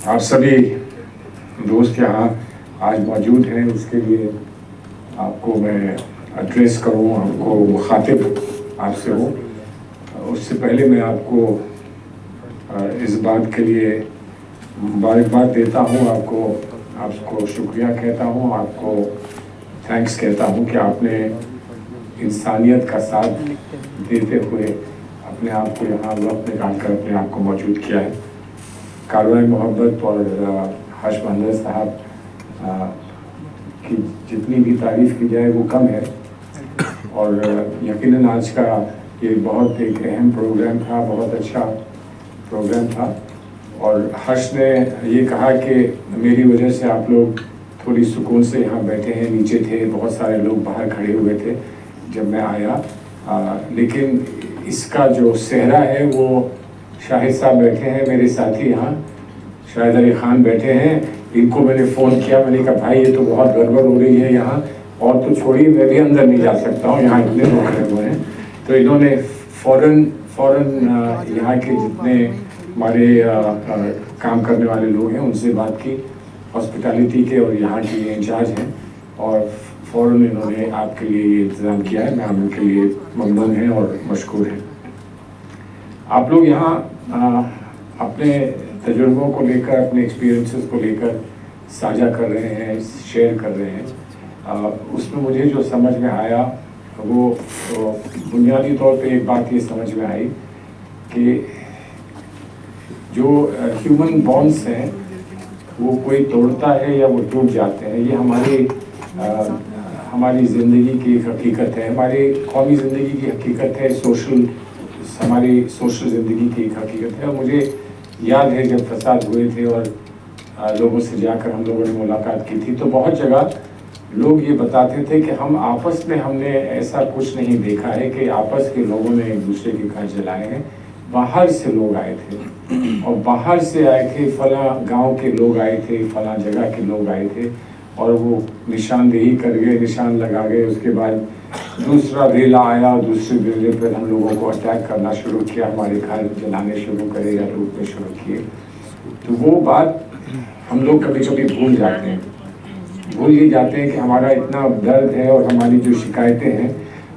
आप सभी दोस्त यहाँ आज मौजूद हैं, उसके लिए आपको मैं एड्रेस करूँ, आपको मुखातिब आपसे हूँ। उससे पहले मैं आपको इस बात के लिए मुबारकबाद देता हूँ, आपको शुक्रिया कहता हूँ, आपको थैंक्स कहता हूँ कि आपने इंसानियत का साथ देते हुए अपने आप को यहाँ वक्त निकाल कर अपने आप को मौजूद किया है। कारवाई मोहब्बत और हर्ष बंदर साहब की जितनी भी तारीफ़ की जाए वो कम है, और यकीनन आज का ये बहुत एक अहम प्रोग्राम था, बहुत अच्छा प्रोग्राम था। और हर्ष ने ये कहा कि मेरी वजह से आप लोग थोड़ी सुकून से यहाँ बैठे हैं, नीचे थे, बहुत सारे लोग बाहर खड़े हुए थे जब मैं आया, लेकिन इसका जो सेहरा है वो शाहिद साहब बैठे हैं, मेरे साथी यहाँ शाहिद अली खान बैठे हैं। इनको मैंने फ़ोन किया, मैंने कहा भाई ये तो बहुत गड़बड़ हो रही है यहाँ, और तो छोड़िए मैं भी अंदर नहीं जा सकता हूँ, यहाँ इतने लोग खड़े हुए हैं। तो इन्होंने फ़ौरन यहाँ के जितने हमारे काम करने वाले लोग हैं उनसे बात की, हॉस्पिटैलिटी के और यहाँ के इंचार्ज हैं, और फ़ौरन इन्होंने आपके लिए ये इंतज़ाम किया है। मैं आप उनके लिए ममनून हैं और मशकूर हैं। आप लोग यहाँ अपने तजुर्बों को लेकर, अपने एक्सपीरियंसेस को लेकर साझा कर रहे हैं, शेयर कर रहे हैं। उसमें मुझे जो समझ में आया वो बुनियादी तौर पे एक बात ये समझ में आई कि जो ह्यूमन बॉन्ड्स हैं वो कोई तोड़ता है या वो टूट जाते हैं, ये हमारी ज़िंदगी की एक हकीकत है, हमारी कौमी ज़िंदगी की हकीकत है, हमारी सोशल ज़िंदगी की एक हकीकत है। और मुझे याद है जब फसाद हुए थे और लोगों से जाकर हम लोगों ने मुलाकात की थी, तो बहुत जगह लोग ये बताते थे कि हम आपस में हमने ऐसा कुछ नहीं देखा है कि आपस के लोगों ने एक दूसरे के घर जलाए हैं। बाहर से लोग आए थे, और बाहर से आए थे, फला गांव के लोग आए थे, फला जगह के लोग आए थे, और वो निशानदेही कर गए, निशान लगा गए। उसके बाद दूसरा रेला आया, दूसरे रेले पर हम लोगों को अटैक करना शुरू किया, हमारे घर जलाने शुरू करे या लूटने शुरू किए। तो वो बात हम लोग कभी कभी भूल ही जाते हैं कि हमारा इतना दर्द है और हमारी जो शिकायतें हैं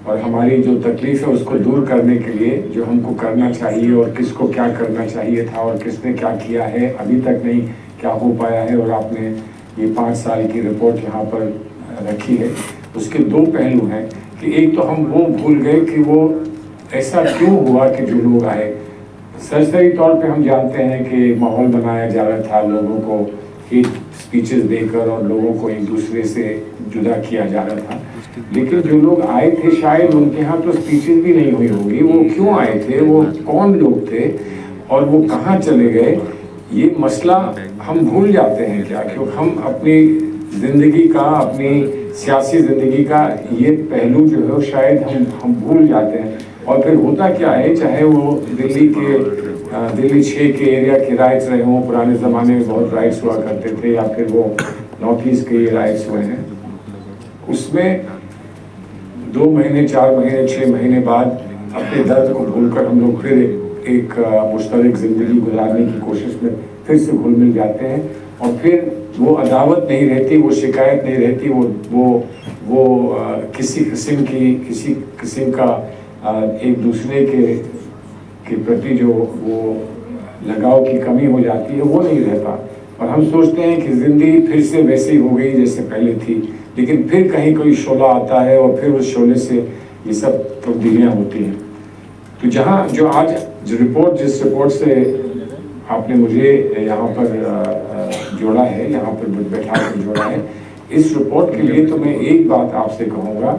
और हमारी जो तकलीफ़ है उसको दूर करने के लिए जो हमको करना चाहिए, और किसको क्या करना चाहिए था और किसने क्या किया है, अभी तक नहीं क्या हो पाया है। और आपने ये 5 साल की रिपोर्ट यहाँ पर रखी है। उसके 2 पहलू हैं कि एक तो हम वो भूल गए कि वो ऐसा क्यों हुआ कि जो लोग आए, सरसरी तौर पे हम जानते हैं कि माहौल बनाया जा रहा था, लोगों को हेट स्पीचेस देकर और लोगों को एक दूसरे से जुदा किया जा रहा था। लेकिन जो लोग आए थे शायद उनके यहाँ तो स्पीचेस भी नहीं हुई होगी, वो क्यों आए थे, वो कौन लोग थे और वो कहाँ चले गए, ये मसला हम भूल जाते हैं क्या? क्योंकि हम अपनी ज़िंदगी का, अपनी सियासी ज़िंदगी का ये पहलू जो है शायद हम भूल जाते हैं। और फिर होता क्या है, चाहे वो दिल्ली 6 के एरिया के राइट्स रहे हों, पुराने ज़माने में बहुत राइट्स हुआ करते थे, या फिर वो नॉर्थ ईस्ट के राइट्स हुए हैं, उसमें 2 महीने, 4 महीने, 6 महीने बाद अपने दर्द को भूलकर हम लोग फिर एक मुश्तरक ज़िंदगी गुजारने की कोशिश में फिर से घुल मिल जाते हैं। और फिर वो अदावत नहीं रहती, वो शिकायत नहीं रहती, वो किसी किस्म का एक दूसरे के प्रति जो वो लगाव की कमी हो जाती है, वो नहीं रहता। और हम सोचते हैं कि ज़िंदगी फिर से वैसी हो गई जैसे पहले थी, लेकिन फिर कहीं कोई शोला आता है और फिर उस शोले से ये सब तब्दीलियाँ होती हैं। तो जिस रिपोर्ट से आपने मुझे यहाँ पर जोड़ा है, यहाँ पर बैठा कर जोड़ा है, इस रिपोर्ट के लिए तो मैं एक बात आपसे कहूँगा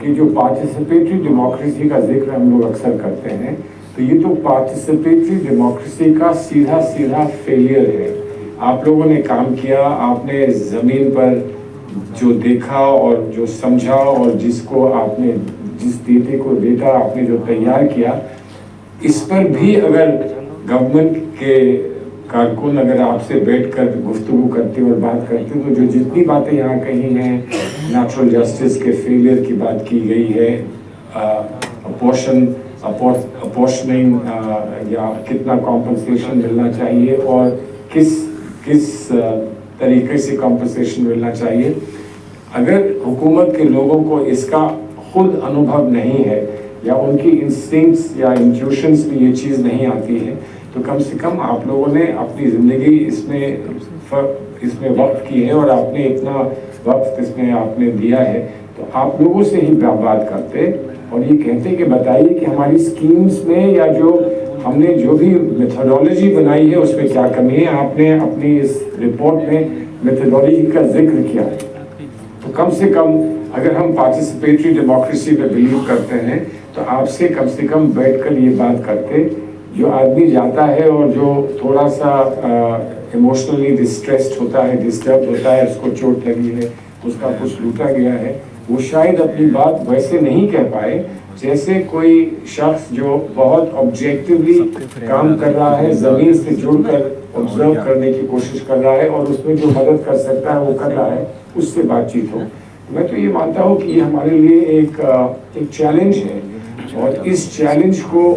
कि जो पार्टिसिपेटरी डेमोक्रेसी का जिक्र हम लोग अक्सर करते हैं, तो ये तो पार्टिसिपेटरी डेमोक्रेसी का सीधा फेलियर है। आप लोगों ने काम किया, आपने ज़मीन पर जो देखा और जो समझा और जिसको आपने जिस डेटा आपने जो तैयार किया, इस पर भी अगर गवर्नमेंट के कारकुन अगर आपसे बैठकर गुफ्तगू करते और बात करते, तो जो जितनी बातें यहाँ कही हैं, नेचुरल जस्टिस के फेलियर की बात की गई है, अपॉर्शनिंग या कितना कॉम्पनसेशन मिलना चाहिए और किस तरीके से कॉम्पनसेशन मिलना चाहिए। अगर हुकूमत के लोगों को इसका खुद अनुभव नहीं है या उनकी इंस्टिंक्ट्स या इंट्यूशंस में ये चीज़ नहीं आती है, तो कम से कम आप लोगों ने अपनी ज़िंदगी इसमें वक्त की है और आपने इतना वक्त इसमें आपने दिया है, तो आप लोगों से ही बात करते और ये कहते कि बताइए कि हमारी स्कीम्स में या जो हमने जो भी मेथोडोलॉजी बनाई है उसमें क्या कमी है। आपने अपनी इस रिपोर्ट में मेथोडोलॉजी का जिक्र किया है, तो कम से कम अगर हम पार्टिसिपेटरी डेमोक्रेसी में बिलीव करते हैं तो आपसे कम से कम बैठकर ये बात करते। जो आदमी जाता है और जो थोड़ा सा इमोशनली डिस्ट्रेस्ड होता है, डिस्टर्ब होता है, उसको चोट लगी है, उसका कुछ लूटा गया है, वो शायद अपनी बात वैसे नहीं कह पाए जैसे कोई शख्स जो बहुत ऑब्जेक्टिवली काम कर रहा है, ज़मीन से जुड़कर ऑब्जर्व करने की कोशिश कर रहा है और उसमें जो मदद कर सकता है वो कर रहा है, उससे बातचीत हो। मैं तो ये मानता हूँ कि ये हमारे लिए एक चैलेंज है और इस चैलेंज को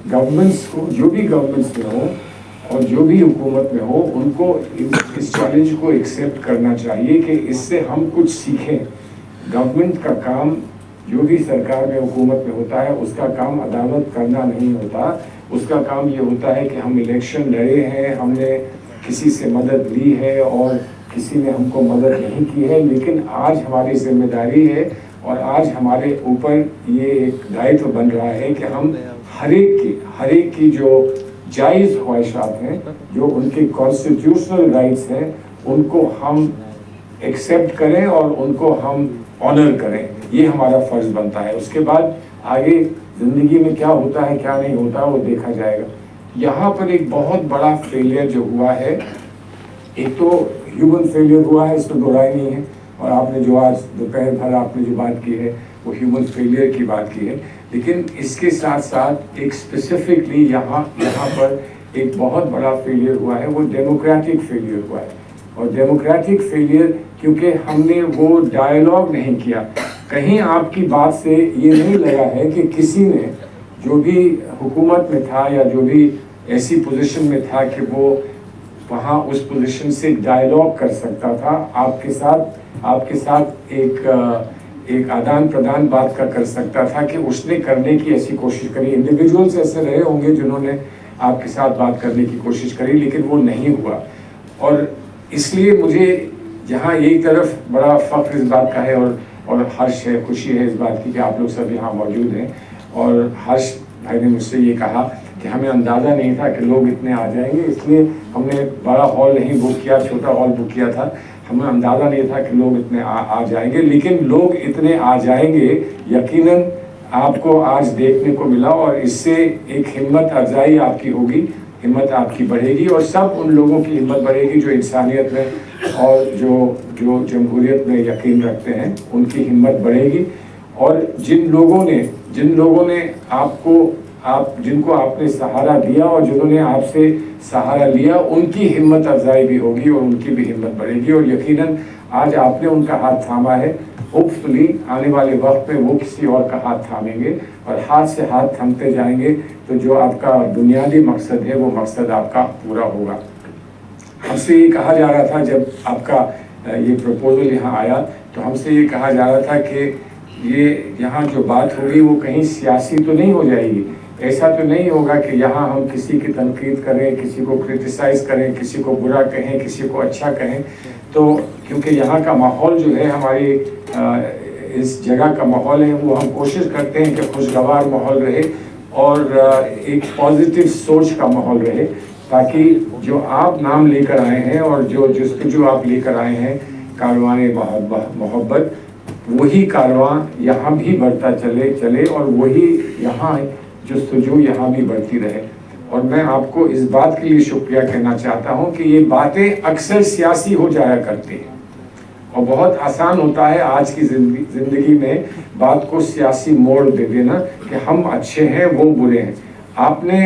गवर्नमेंट्स को, जो भी गवर्नमेंट्स में हो और जो भी हुकूमत में हो, उनको इस चैलेंज को एक्सेप्ट करना चाहिए कि इससे हम कुछ सीखें। गवर्नमेंट का काम, जो भी सरकार में हुकूमत में होता है, उसका काम अदालत करना नहीं होता। उसका काम ये होता है कि हम इलेक्शन लड़े हैं, हमने किसी से मदद ली है और किसी ने हमको मदद नहीं की है, लेकिन आज हमारी जिम्मेदारी है और आज हमारे ऊपर ये एक दायित्व बन रहा है कि हम हर एक की जो जायज़ ख्वाहिशात हैं, जो उनके कॉन्स्टिट्यूशनल राइट्स हैं, उनको हम एक्सेप्ट करें और उनको हम ऑनर करें। ये हमारा फ़र्ज़ बनता है। उसके बाद आगे ज़िंदगी में क्या होता है क्या नहीं होता वो देखा जाएगा। यहाँ पर एक बहुत बड़ा फेलियर जो हुआ है, एक तो ह्यूमन फेलियर हुआ है, इसमें दो राय नहीं है, और आपने जो आज दोपहर भर आपने जो बात की है वो ह्यूमन फेलियर की बात की है, लेकिन इसके साथ साथ एक स्पेसिफिकली यहाँ पर एक बहुत बड़ा फेलियर हुआ है, वो डेमोक्रेटिक फेलियर हुआ है। और डेमोक्रेटिक फेलियर क्योंकि हमने वो डायलॉग नहीं किया। कहीं आपकी बात से ये नहीं लगा है कि किसी ने, जो भी हुकूमत में था या जो भी ऐसी पोजीशन में था कि वो वहाँ उस पोजीशन से डायलॉग कर सकता था, आपके साथ एक आदान प्रदान बात का कर सकता था, कि उसने करने की ऐसी कोशिश करी। इंडिविजुअल्स ऐसे रहे होंगे जिन्होंने आपके साथ बात करने की कोशिश करी, लेकिन वो नहीं हुआ। और इसलिए मुझे यहाँ यही तरफ बड़ा फ़ख्र इस बात का है और हर्ष है, खुशी है इस बात की कि आप लोग सब यहाँ मौजूद हैं। और हर्ष भाई ने मुझसे ये कहा कि हमें अंदाज़ा नहीं था कि लोग इतने आ जाएंगे, इसलिए हमने बड़ा हॉल नहीं बुक किया, छोटा हॉल बुक किया था। हमें अंदाज़ा नहीं था कि लोग इतने आ जाएंगे, लेकिन लोग इतने आ जाएंगे यकीनन आपको आज देखने को मिला। और इससे एक हिम्मत अफजाई आपकी होगी, हिम्मत आपकी बढ़ेगी और सब उन लोगों की हिम्मत बढ़ेगी जो इंसानियत में और जो जमहूरियत में यकीन रखते हैं, उनकी हिम्मत बढ़ेगी। और जिन लोगों ने जिनको आपने सहारा दिया और जिन्होंने आपसे सहारा लिया, उनकी हिम्मत अफजाई भी होगी और उनकी भी हिम्मत बढ़ेगी। और यकीनन आज आपने उनका हाथ थामा है, होपफुली आने वाले वक्त में वो किसी और का हाथ थामेंगे और हाथ से हाथ थमते जाएंगे, तो जो आपका बुनियादी मकसद है वो मकसद आपका पूरा होगा। हमसे ये कहा जा रहा था, जब आपका ये प्रपोजल यहाँ आया तो हमसे ये कहा जा रहा था कि ये यहाँ जो बात होगी वो कहीं सियासी तो नहीं हो जाएगी। ऐसा तो नहीं होगा कि यहाँ हम किसी की तनकीद करें, किसी को क्रिटिसाइज़ करें, किसी को बुरा कहें, किसी को अच्छा कहें। तो क्योंकि यहाँ का माहौल जो है, हमारी इस जगह का माहौल है, वो हम कोशिश करते हैं कि खुशगवार माहौल रहे और एक पॉजिटिव सोच का माहौल रहे, ताकि जो आप नाम लेकर आए हैं और जो आप लेकर आए हैं कारवान मोहब्बत, वही कारवां यहाँ भी बढ़ता चले और वही यहाँ जस्तजू यहाँ भी बढ़ती रहे। और मैं आपको इस बात के लिए शुक्रिया कहना चाहता हूँ कि ये बातें अक्सर सियासी हो जाया करती हैं और बहुत आसान होता है आज की ज़िंदगी में बात को सियासी मोड़ दे देना कि हम अच्छे हैं वो बुरे हैं। आपने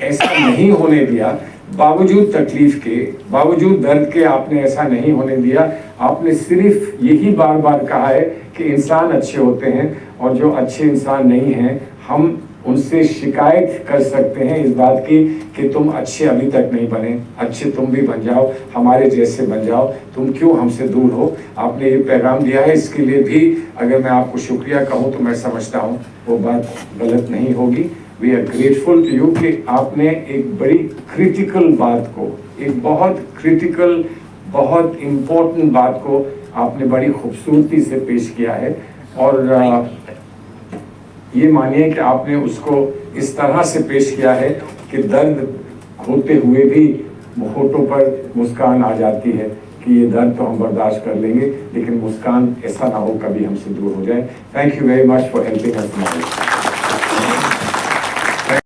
ऐसा नहीं होने दिया, बावजूद तकलीफ के, बावजूद दर्द के आपने ऐसा नहीं होने दिया। आपने सिर्फ यही बार बार कहा है कि इंसान अच्छे होते हैं और जो अच्छे इंसान नहीं हैं हम ان سے شکایت کر سکتے ہیں اس بات کی کہ تم اچھے ابھی تک نہیں بنے، اچھے تم بھی بن جاؤ، ہمارے جیسے بن جاؤ، تم کیوں ہم سے دور ہو۔ آپ نے یہ پیغام دیا ہے، اس کے لیے بھی اگر میں آپ کو شکریہ کہوں تو میں سمجھتا ہوں وہ بات غلط نہیں ہوگی۔ We are grateful to you کہ آپ نے ایک بڑی کریٹیکل بات کو، ایک بہت کریٹیکل، بہت امپورٹنٹ بات کو آپ نے بڑی خوبصورتی سے پیش کیا ہے، اور یہ مانیے کہ آپ نے اس کو اس طرح سے پیش کیا ہے کہ درد ہوتے ہوئے بھی ہونٹوں پر مسکان آ جاتی ہے کہ یہ درد تو ہم برداشت کر لیں گے، لیکن مسکان ایسا نہ ہو کبھی ہم سے دور ہو جائے۔ Thank you very much for helping us.